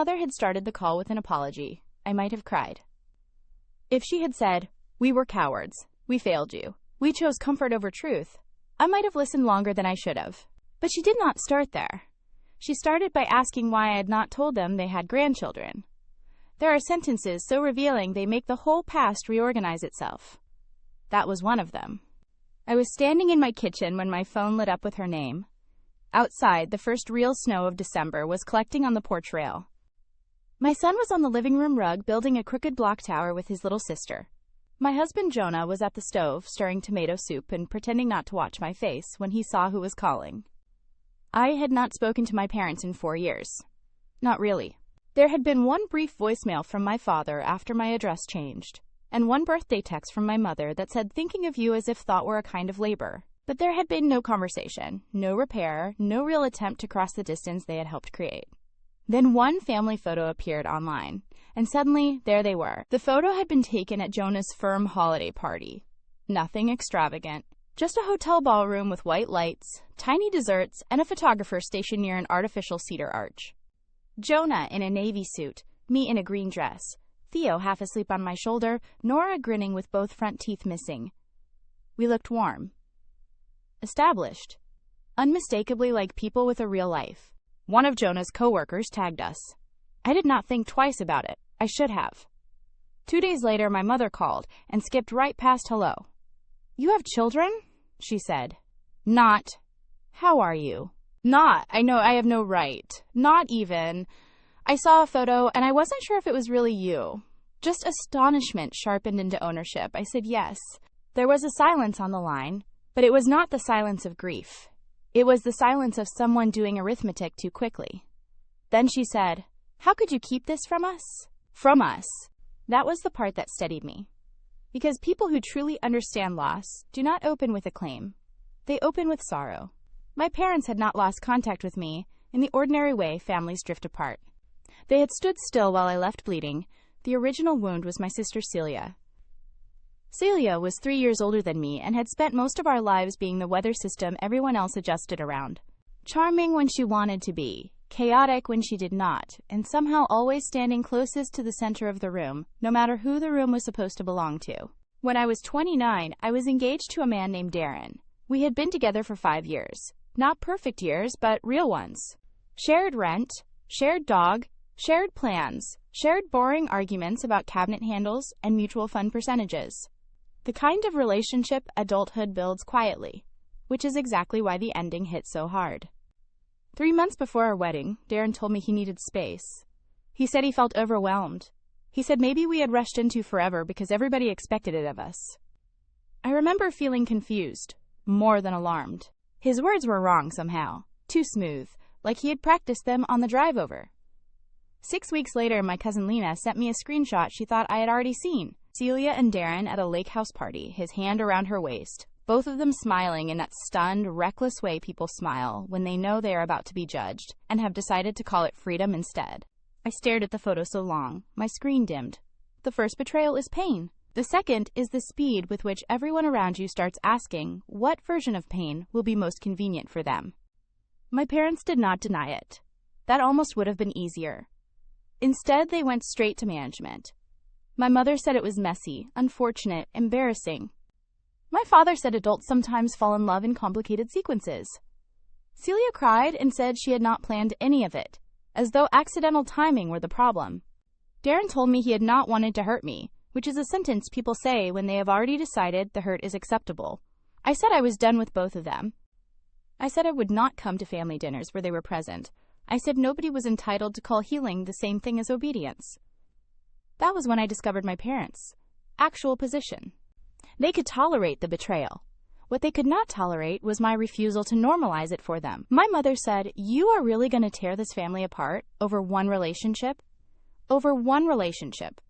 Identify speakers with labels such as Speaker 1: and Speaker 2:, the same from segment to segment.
Speaker 1: mother had started the call with an apology, I might have cried. If she had said, "We were cowards. We failed you. We chose comfort over truth," I might have listened longer than I should have. But she did not start there. She started by asking why I had not told them they had grandchildren. There are sentences so revealing they make the whole past reorganize itself. That was one of them. I was standing in my kitchen when my phone lit up with her name. Outside, the first real snow of December was collecting on the porch rail. My son was on the living room rug building a crooked block tower with his little sister. My husband Jonah was at the stove stirring tomato soup and pretending not to watch my face when he saw who was calling. I had not spoken to my parents in 4 years. Not really. There had been one brief voicemail from my father after my address changed, and one birthday text from my mother that said thinking of you as if thought were a kind of labor. But there had been no conversation, no repair, no real attempt to cross the distance they had helped create. Then one family photo appeared online, and suddenly there they were. The photo had been taken at Jonah's firm holiday party. Nothing extravagant, just a hotel ballroom with white lights, tiny desserts, and a photographer stationed near an artificial cedar arch. Jonah in a navy suit, me in a green dress, Theo half asleep on my shoulder, Nora grinning with both front teeth missing. We looked warm. Established. Unmistakably like people with a real life. One of Jonah's co-workers tagged us. I did not think twice about it. I should have. 2 days later, my mother called and skipped right past hello. "You have children?" she said. "Not. How are you?" "Not. I know I have no right. Not even. I saw a photo and I wasn't sure if it was really you." Just astonishment sharpened into ownership. I said yes. There was a silence on the line, but it was not the silence of grief. It was the silence of someone doing arithmetic too quickly. Then she said, "How could you keep this from us?" From us. That was the part that steadied me. Because people who truly understand loss do not open with a claim. They open with sorrow. My parents had not lost contact with me in the ordinary way families drift apart. They had stood still while I left bleeding. The original wound was my sister Celia. Celia was 3 years older than me and had spent most of our lives being the weather system everyone else adjusted around. Charming when she wanted to be, chaotic when she did not, and somehow always standing closest to the center of the room, no matter who the room was supposed to belong to. When I was 29, I was engaged to a man named Darren. We had been together for 5 years. Not perfect years, but real ones. Shared rent, shared dog, shared plans, shared boring arguments about cabinet handles and mutual fund percentages. The kind of relationship adulthood builds quietly, which is exactly why the ending hit so hard. 3 months before our wedding, Darren told me he needed space. He said he felt overwhelmed. He said maybe we had rushed into forever because everybody expected it of us. I remember feeling confused, more than alarmed. His words were wrong somehow, too smooth, like he had practiced them on the drive over. 6 weeks later, my cousin Lena sent me a screenshot she thought I had already seen. Celia and Darren at a lake house party, his hand around her waist, both of them smiling in that stunned, reckless way people smile when they know they are about to be judged and have decided to call it freedom instead. I stared at the photo so long, my screen dimmed. The first betrayal is pain. The second is the speed with which everyone around you starts asking what version of pain will be most convenient for them. My parents did not deny it. That almost would have been easier. Instead, they went straight to management. My mother said it was messy, unfortunate, embarrassing. My father said adults sometimes fall in love in complicated sequences. Celia cried and said she had not planned any of it, as though accidental timing were the problem. Darren told me he had not wanted to hurt me, which is a sentence people say when they have already decided the hurt is acceptable. I said I was done with both of them. I said I would not come to family dinners where they were present. I said nobody was entitled to call healing the same thing as obedience. That was when I discovered my parents' actual position. They could tolerate the betrayal. What they could not tolerate was my refusal to normalize it for them. My mother said, "You are really going to tear this family apart over one relationship?" Over one relationship.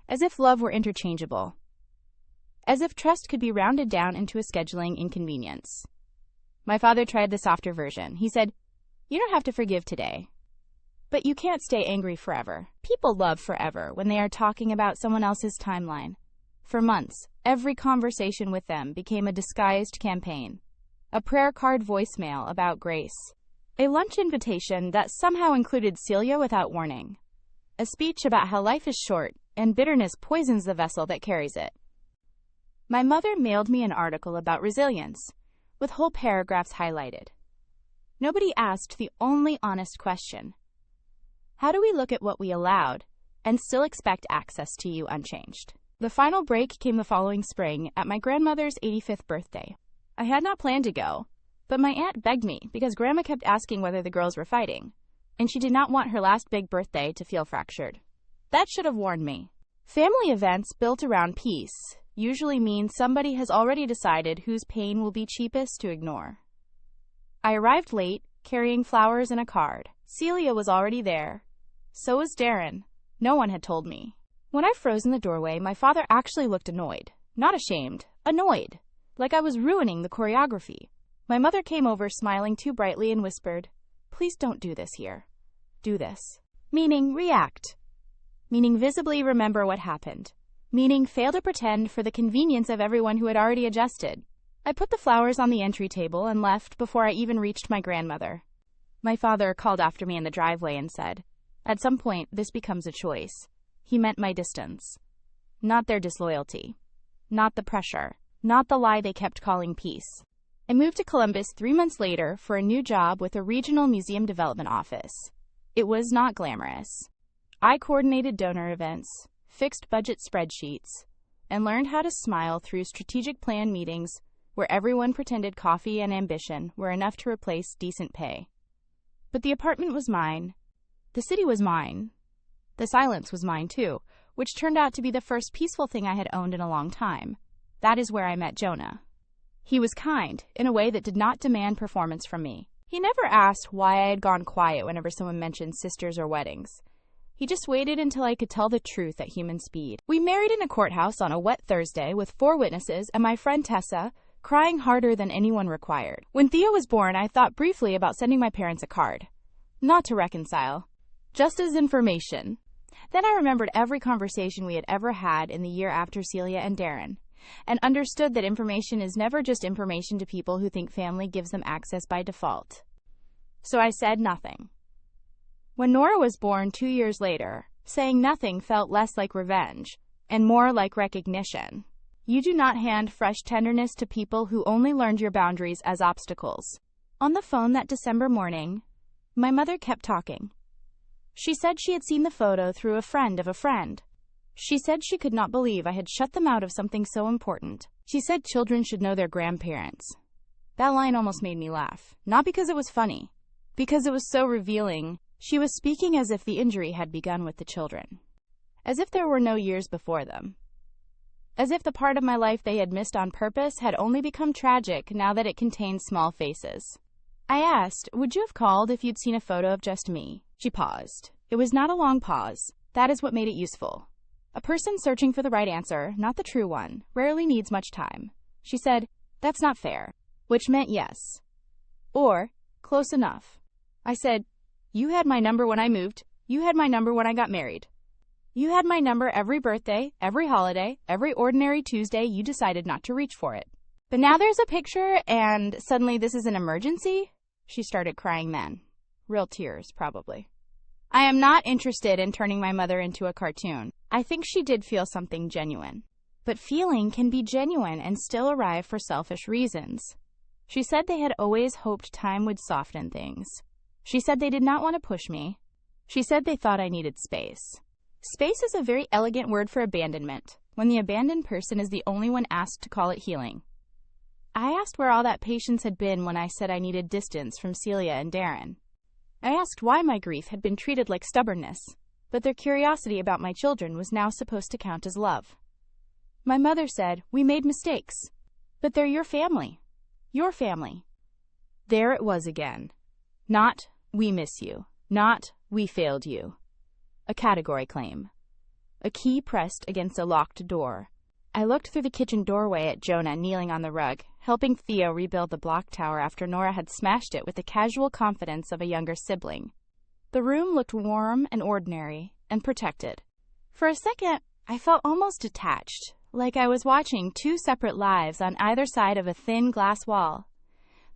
Speaker 1: As if love were interchangeable. As if trust could be rounded down into a scheduling inconvenience. My father tried the softer version. He said, "You don't have to forgive today. But you can't stay angry forever." People love forever when they are talking about someone else's timeline. For months, every conversation with them became a disguised campaign. A prayer card voicemail about grace. A lunch invitation that somehow included Celia without warning. a speech about how life is short and bitterness poisons the vessel that carries it. My mother mailed me an article about resilience, with whole paragraphs highlighted. Nobody asked the only honest question. How do we look at what we allowed and still expect access to you unchanged? The final break came the following spring at my grandmother's 85th birthday. I had not planned to go, but my aunt begged me because Grandma kept asking whether the girls were fighting, and she did not want her last big birthday to feel fractured. That should have warned me. Family events built around peace usually mean somebody has already decided whose pain will be cheapest to ignore. I arrived late, carrying flowers and a card. Celia was already there. So was Darren. No one had told me. When I froze in the doorway, my father actually looked annoyed. Not ashamed, annoyed. Like I was ruining the choreography. My mother came over smiling too brightly and whispered, "Please don't do this here. Do this." Meaning react. Meaning visibly remember what happened. Meaning fail to pretend for the convenience of everyone who had already adjusted. I put the flowers on the entry table and left before I even reached my grandmother. My father called after me in the driveway and said, "At some point, this becomes a choice." He meant my distance. Not their disloyalty. Not the pressure. Not the lie they kept calling peace. I moved to Columbus 3 months later for a new job with a regional museum development office. It was not glamorous. I coordinated donor events, fixed budget spreadsheets, and learned how to smile through strategic plan meetings where everyone pretended coffee and ambition were enough to replace decent pay. But the apartment was mine. The city was mine. The silence was mine too, which turned out to be the first peaceful thing I had owned in a long time. That is where I met Jonah. He was kind, in a way that did not demand performance from me. He never asked why I had gone quiet whenever someone mentioned sisters or weddings. He just waited until I could tell the truth at human speed. We married in a courthouse on a wet Thursday with 4 witnesses and my friend Tessa, crying harder than anyone required. When Thea was born, I thought briefly about sending my parents a card. Not to reconcile, just as information. Then I remembered every conversation we had ever had in the year after Celia and Darren, and understood that information is never just information to people who think family gives them access by default. So I said nothing. When Nora was born 2 years later, saying nothing felt less like revenge and more like recognition. You do not hand fresh tenderness to people who only learned your boundaries as obstacles. On the phone that December morning, my mother kept talking. She said she had seen the photo through a friend of a friend. She said she could not believe I had shut them out of something so important. She said children should know their grandparents. That line almost made me laugh. Not because it was funny, because it was so revealing. She was speaking as if the injury had begun with the children. As if there were no years before them. As if the part of my life they had missed on purpose had only become tragic now that it contained small faces. I asked, "Would you have called if you'd seen a photo of just me?" She paused. It was not a long pause. That is what made it useful. A person searching for the right answer, not the true one, rarely needs much time. She said, "That's not fair," which meant yes. Or, "Close enough." I said, "You had my number when I moved. You had my number when I got married. You had my number every birthday, every holiday, every ordinary Tuesday you decided not to reach for it. But now there's a picture and suddenly this is an emergency?" She started crying then. Real tears, probably. I am not interested in turning my mother into a cartoon. I think she did feel something genuine. But feeling can be genuine and still arrive for selfish reasons. She said they had always hoped time would soften things. She said they did not want to push me. She said they thought I needed space. Space is a very elegant word for abandonment, when the abandoned person is the only one asked to call it healing. I asked where all that patience had been when I said I needed distance from Celia and Darren. I asked why my grief had been treated like stubbornness, but their curiosity about my children was now supposed to count as love. My mother said, "We made mistakes, but they're your family. Your family." There it was again. Not, "We miss you." Not, "We failed you." A category claim. A key pressed against a locked door. I looked through the kitchen doorway at Jonah kneeling on the rug, helping Theo rebuild the block tower after Nora had smashed it with the casual confidence of a younger sibling. The room looked warm and ordinary and protected. For a second, I felt almost detached, like I was watching 2 separate lives on either side of a thin glass wall.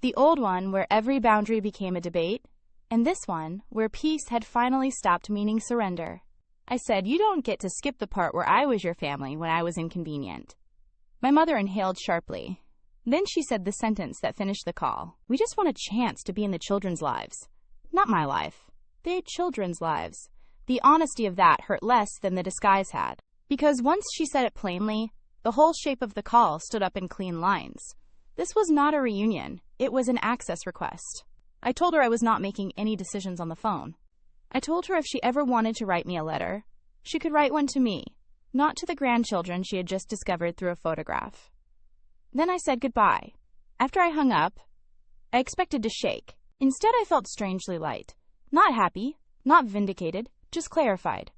Speaker 1: The old one where every boundary became a debate, and this one where peace had finally stopped meaning surrender. I said, "You don't get to skip the part where I was your family when I was inconvenient." My mother inhaled sharply. Then she said the sentence that finished the call. "We just want a chance to be in the children's lives. Not my life. The children's lives." The honesty of that hurt less than the disguise had. Because once she said it plainly, the whole shape of the call stood up in clean lines. This was not a reunion. It was an access request. I told her I was not making any decisions on the phone. I told her if she ever wanted to write me a letter, she could write one to me, not to the grandchildren she had just discovered through a photograph. Then I said goodbye. After I hung up, I expected to shake. Instead, I felt strangely light. Not happy, not vindicated, just clarified.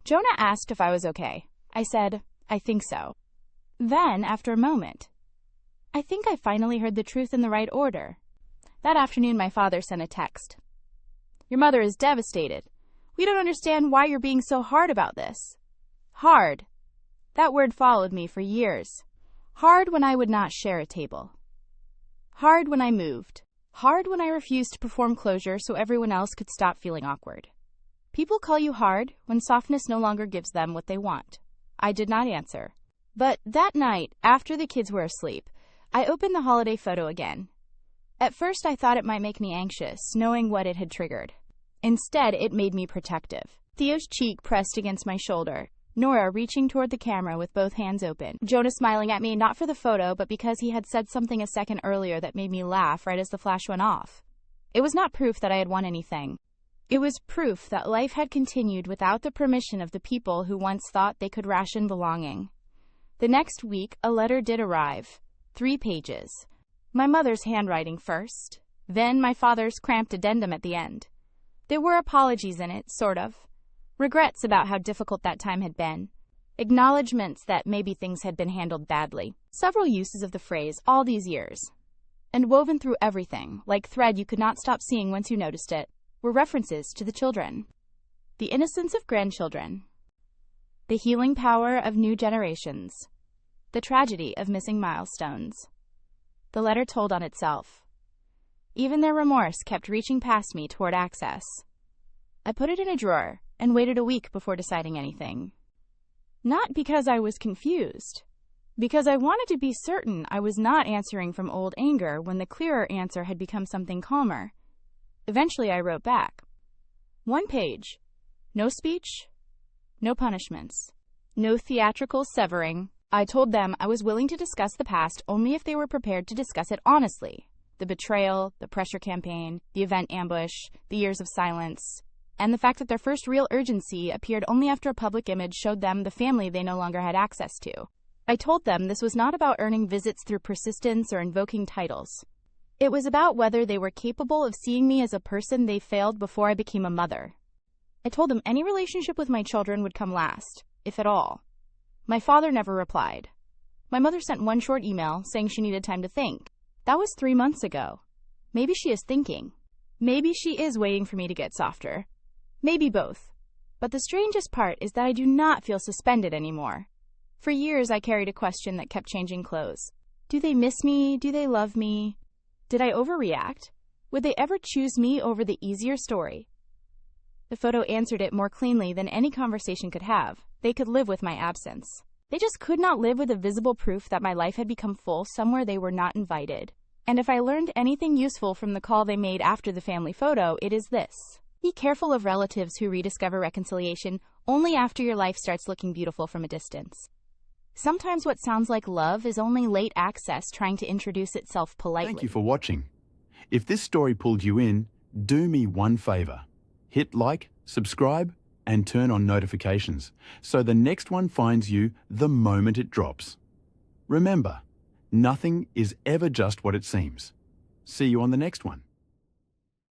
Speaker 1: Jonah asked if I was okay. I said, "I think so." Then, after a moment, "I think I finally heard the truth in the right order." That afternoon, my father sent a text. "Your mother is devastated. We don't understand why you're being so hard about this." Hard. That word followed me for years. Hard when I would not share a table. Hard when I moved. Hard when I refused to perform closure so everyone else could stop feeling awkward. People call you hard when softness no longer gives them what they want. I did not answer. But that night, after the kids were asleep, I opened the holiday photo again. At first, I thought it might make me anxious, knowing what it had triggered. Instead, it made me protective. Theo's cheek pressed against my shoulder. Nora reaching toward the camera with both hands open. Jonah smiling at me, not for the photo, but because he had said something a second earlier that made me laugh right as the flash went off. It was not proof that I had won anything. It was proof that life had continued without the permission of the people who once thought they could ration belonging. The next week, a letter did arrive. 3 pages. My mother's handwriting first, then my father's cramped addendum at the end. There were apologies in it, sort of. Regrets about how difficult that time had been. Acknowledgments that maybe things had been handled badly. Several uses of the phrase, all these years. And woven through everything, like thread you could not stop seeing once you noticed it, were references to the children. The innocence of grandchildren. The healing power of new generations. The tragedy of missing milestones. The letter told on itself. Even their remorse kept reaching past me toward access. I put it in a drawer and waited a week before deciding anything. Not because I was confused, because I wanted to be certain I was not answering from old anger when the clearer answer had become something calmer. Eventually, I wrote back. 1 page. No speech, no punishments, no theatrical severing. I told them I was willing to discuss the past only if they were prepared to discuss it honestly. The betrayal, the pressure campaign, the event ambush, the years of silence, and the fact that their first real urgency appeared only after a public image showed them the family they no longer had access to. I told them this was not about earning visits through persistence or invoking titles. It was about whether they were capable of seeing me as a person they failed before I became a mother. I told them any relationship with my children would come last, if at all. My father never replied. My mother sent one short email saying she needed time to think. That was 3 months ago. Maybe she is thinking. Maybe she is waiting for me to get softer. Maybe both. But the strangest part is that I do not feel suspended anymore. For years, I carried a question that kept changing clothes. Do they miss me? Do they love me? Did I overreact? Would they ever choose me over the easier story? The photo answered it more cleanly than any conversation could have. They could live with my absence. They just could not live with the visible proof that my life had become full somewhere they were not invited. And if I learned anything useful from the call they made after the family photo, it is this. Be careful of relatives who rediscover reconciliation only after your life starts looking beautiful from a distance. Sometimes what sounds like love is only late access trying to introduce itself politely.
Speaker 2: Thank you for watching. If this story pulled you in, do me one favor. Hit like, subscribe, and turn on notifications so the next one finds you the moment it drops. Remember, nothing is ever just what it seems. See you on the next one.